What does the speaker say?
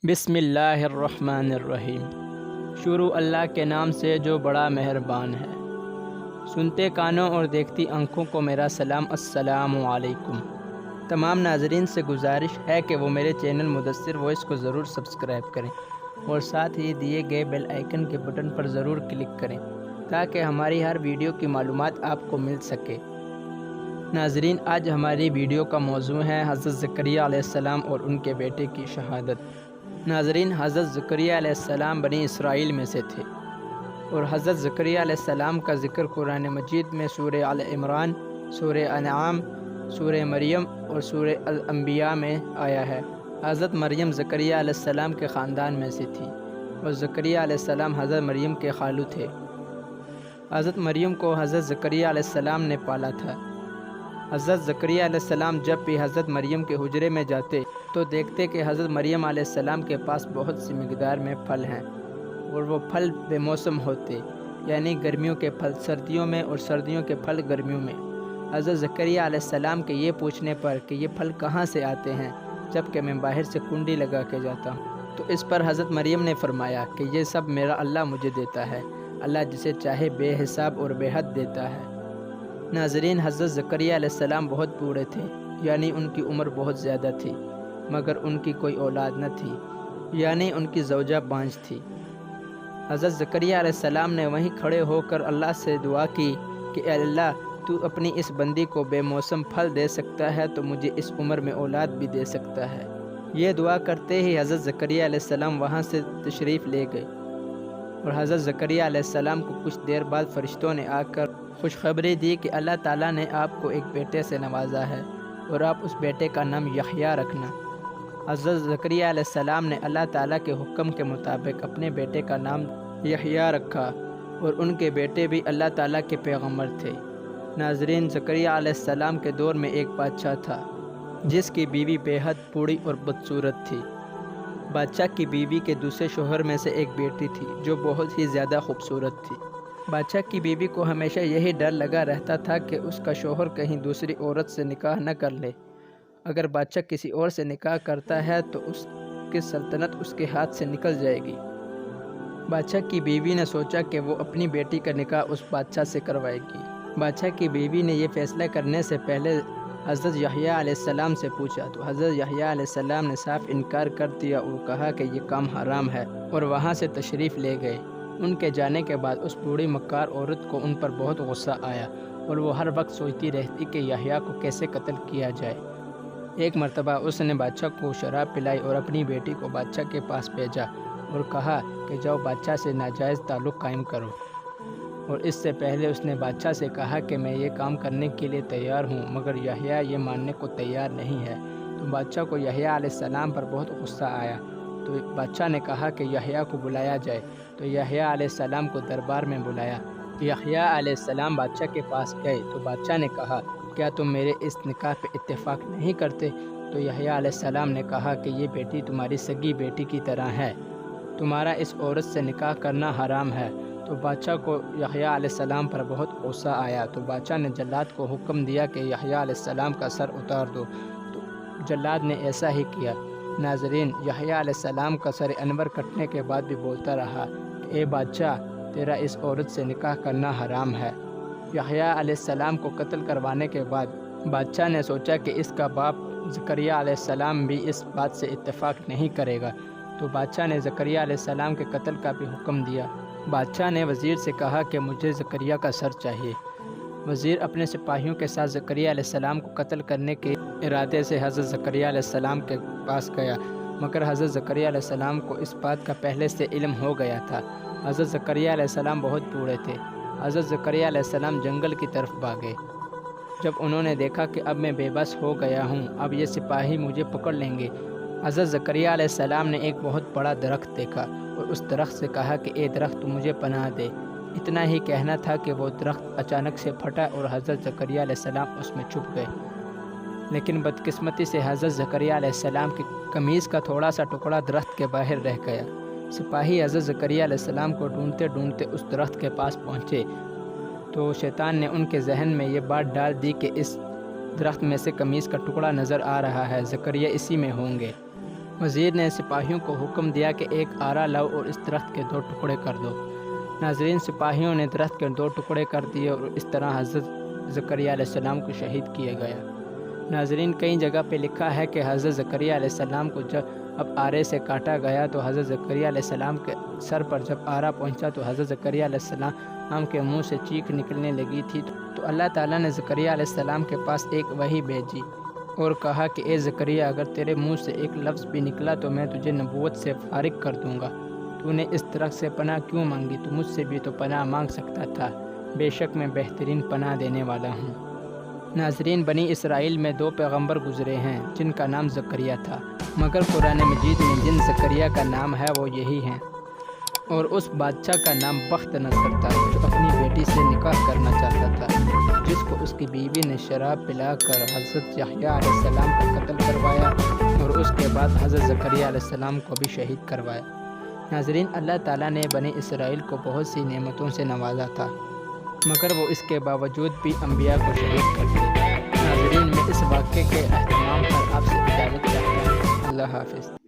بسم اللہ الرحمن الرحیم۔ شروع اللہ کے نام سے جو بڑا مہربان ہے۔ سنتے کانوں اور دیکھتی آنکھوں کو میرا سلام، السلام علیکم۔ تمام ناظرین سے گزارش ہے کہ وہ میرے چینل مدثر وائس کو ضرور سبسکرائب کریں اور ساتھ ہی دیے گئے بیل آئیکن کے بٹن پر ضرور کلک کریں تاکہ ہماری ہر ویڈیو کی معلومات آپ کو مل سکے۔ ناظرین، آج ہماری ویڈیو کا موضوع ہے حضرت زکریہ علیہ السلام اور ان کے بیٹے کی شہادت۔ ناظرین، حضرت زکریہ علیہ السلام بنی اسرائیل میں سے تھے اور حضرت زکریہ علیہ السلام کا ذکر قرآن مجید میں سورہ آل عمران، سورہ انعام، سورہ مریم اور سورہ الانبیاء میں آیا ہے۔ حضرت مریم زکریہ علیہ السلام کے خاندان میں سے تھی اور زکریہ علیہ السلام حضرت مریم کے خالو تھے۔ حضرت مریم کو حضرت زکریہ علیہ السلام نے پالا تھا۔ حضرت زکریہ علیہ السلام جب بھی حضرت مریم کے حجرے میں جاتے تو دیکھتے کہ حضرت مریم علیہ السلام کے پاس بہت سی مقدار میں پھل ہیں اور وہ پھل بے موسم ہوتے، یعنی گرمیوں کے پھل سردیوں میں اور سردیوں کے پھل گرمیوں میں۔ حضرت زکریہ علیہ السلام کے یہ پوچھنے پر کہ یہ پھل کہاں سے آتے ہیں جب کہ میں باہر سے کنڈی لگا کے جاتا ہوں، تو اس پر حضرت مریم نے فرمایا کہ یہ سب میرا اللہ مجھے دیتا ہے، اللہ جسے چاہے بے حساب اور بے حد دیتا ہے۔ ناظرین، حضرت زکریہ علیہ السلام بہت بوڑھے تھے، یعنی ان کی عمر بہت زیادہ تھی، مگر ان کی کوئی اولاد نہ تھی، یعنی ان کی زوجہ بانجھ تھی۔ حضرت زکریہ علیہ السلام نے وہیں کھڑے ہو کر اللہ سے دعا کی کہ اے اللہ، تو اپنی اس بندی کو بے موسم پھل دے سکتا ہے تو مجھے اس عمر میں اولاد بھی دے سکتا ہے۔ یہ دعا کرتے ہی حضرت زکریہ علیہ السلام وہاں سے تشریف لے گئے اور حضرت زکریہ علیہ السلام کو کچھ دیر بعد فرشتوں نے آ کر خوشخبری دی کہ اللہ تعالیٰ نے آپ کو ایک بیٹے سے نوازا ہے اور آپ اس بیٹے کا نام یحییٰ رکھنا۔ حضرت زکریہ علیہ السلام نے اللہ تعالیٰ کے حکم کے مطابق اپنے بیٹے کا نام یحییٰ رکھا اور ان کے بیٹے بھی اللہ تعالیٰ کے پیغمبر تھے۔ ناظرین، زکریہ علیہ السلام کے دور میں ایک بادشاہ تھا جس کی بیوی بے حد بوڑھی اور بدصورت تھی۔ بادشاہ کی بیوی کے دوسرے شوہر میں سے ایک بیٹی تھی جو بہت ہی زیادہ خوبصورت تھی۔ بادشاہ کی بیوی کو ہمیشہ یہی ڈر لگا رہتا تھا کہ اس کا شوہر کہیں دوسری عورت سے نکاح نہ کر لے۔ اگر بادشاہ کسی اور سے نکاح کرتا ہے تو اس کی سلطنت اس کے ہاتھ سے نکل جائے گی۔ بادشاہ کی بیوی نے سوچا کہ وہ اپنی بیٹی کا نکاح اس بادشاہ سے کروائے گی۔ بادشاہ کی بیوی نے یہ فیصلہ کرنے سے پہلے حضرت یحییٰ علیہ السلام سے پوچھا تو حضرت یحییٰ علیہ السلام نے صاف انکار کر دیا اور کہا کہ یہ کام حرام ہے اور وہاں سے تشریف لے گئے۔ ان کے جانے کے بعد اس بوڑھی مکار عورت کو ان پر بہت غصہ آیا اور وہ ہر وقت سوچتی رہتی کہ یحییٰ کو کیسے قتل کیا جائے۔ ایک مرتبہ اس نے بادشاہ کو شراب پلائی اور اپنی بیٹی کو بادشاہ کے پاس بھیجا اور کہا کہ جاؤ بادشاہ سے ناجائز تعلق قائم کرو، اور اس سے پہلے اس نے بادشاہ سے کہا کہ میں یہ کام کرنے کے لیے تیار ہوں، مگر یحییٰ یہ ماننے کو تیار نہیں ہے۔ تو بادشاہ کو یحییٰ علیہ السلام پر بہت غصہ آیا، تو بادشاہ نے کہا کہ یحییٰ کو بلایا جائے۔ تو یحییٰ علیہ السلام کو دربار میں بلایا۔ یحییٰ علیہ السلام بادشاہ کے پاس گئے تو بادشاہ نے کہا کیا تم میرے اس نکاح پہ اتفاق نہیں کرتے؟ تو یحییٰ علیہ السلام نے کہا کہ یہ بیٹی تمہاری سگی بیٹی کی طرح ہے، تمہارا اس عورت سے نکاح کرنا حرام ہے۔ تو بادشاہ کو یحییٰ علیہ السلام پر بہت غصہ آیا، تو بادشاہ نے جلاد کو حکم دیا کہ یحییٰ علیہ السلام کا سر اتار دو، تو جلاد نے ایسا ہی کیا۔ ناظرین، یحییٰ علیہ السلام کا سر انور کٹنے کے بعد بھی بولتا رہا کہ اے بادشاہ، تیرا اس عورت سے نکاح کرنا حرام ہے۔ یحییٰ علیہ السلام کو قتل کروانے کے بعد بادشاہ نے سوچا کہ اس کا باپ زکریہ علیہ السلام بھی اس بات سے اتفاق نہیں کرے گا، تو بادشاہ نے زکریہ علیہ السلام کے قتل کا بھی حکم دیا۔ بادشاہ نے وزیر سے کہا کہ مجھے زکریہ کا سر چاہیے۔ وزیر اپنے سپاہیوں کے ساتھ زکریہ علیہ السلام کو قتل کرنے کے ارادے سے حضرت زکریہ علیہ السلام کے پاس گیا، مگر حضرت زکریہ علیہ السلام کو اس بات کا پہلے سے علم ہو گیا تھا۔ حضرت زکریہ علیہ السلام بہت بوڑھے تھے۔ حضرت زکریہ علیہ السلام جنگل کی طرف بھاگے۔ جب انہوں نے دیکھا کہ اب میں بے بس ہو گیا ہوں، اب یہ سپاہی مجھے پکڑ لیں گے، حضرت زکریہ علیہ السلام نے ایک بہت بڑا درخت دیکھا اور اس درخت سے کہا کہ اے درخت تو مجھے پناہ دے۔ اتنا ہی کہنا تھا کہ وہ درخت اچانک سے پھٹا اور حضرت زکریہ علیہ السلام اس میں چھپ گئے۔ لیکن بدقسمتی سے حضرت زکریہ علیہ السلام کی قمیض کا تھوڑا سا ٹکڑا درخت کے باہر رہ گیا۔ سپاہی حضرت زکریہ علیہ السلام کو ڈھونڈتے ڈھونڈتے اس درخت کے پاس پہنچے تو شیطان نے ان کے ذہن میں یہ بات ڈال دی کہ اس درخت میں سے قمیض کا ٹکڑا نظر آ رہا ہے، زکریہ اسی میں ہوں گے۔ وزیر نے سپاہیوں کو حکم دیا کہ ایک آرا لاؤ اور اس درخت کے 2 ٹکڑے کر دو۔ ناظرین، سپاہیوں نے درخت کے 2 ٹکڑے کر دیے اور اس طرح حضرت زکریا علیہ السلام کو شہید کیا گیا۔ ناظرین، کئی جگہ پہ لکھا ہے کہ حضرت زکریا علیہ السلام کو جب آرے سے کاٹا گیا تو حضرت زکریا علیہ السلام کے سر پر جب آرا پہنچا تو حضرت زکریا علیہ السلام کے منہ سے چیخ نکلنے لگی تھی، تو اللہ تعالیٰ نے زکریا علیہ السلام کے پاس ایک وحی بھیجی اور کہا کہ اے زکریا، اگر تیرے منہ سے ایک لفظ بھی نکلا تو میں تجھے نبوت سے فارغ کر دوں گا۔ تو نے اس درخت سے پناہ کیوں مانگی؟ تو مجھ سے بھی تو پناہ مانگ سکتا تھا، بے شک میں بہترین پناہ دینے والا ہوں۔ ناظرین، بنی اسرائیل میں 2 پیغمبر گزرے ہیں جن کا نام زکریا تھا، مگر قرآن مجید میں جن زکریا کا نام ہے وہ یہی ہیں، اور اس بادشاہ کا نام بخت نصر تھا جو اپنی بیٹی سے نکاح کرنا چاہتا تھا، جس کو اس کی بیوی نے شراب پلا کر حضرت یحییٰ علیہ السلام کا قتل کروایا اور اس کے بعد حضرت زکریا علیہ السلام کو بھی شہید کروایا۔ ناظرین، اللہ تعالیٰ نے بنی اسرائیل کو بہت سی نعمتوں سے نوازا تھا، مگر وہ اس کے باوجود بھی انبیاء کو شہید کرتے۔ ناظرین، میں اس واقعے کے اہتمام پر آپ سے اجازت چاہتا ہوں۔ اللہ حافظ۔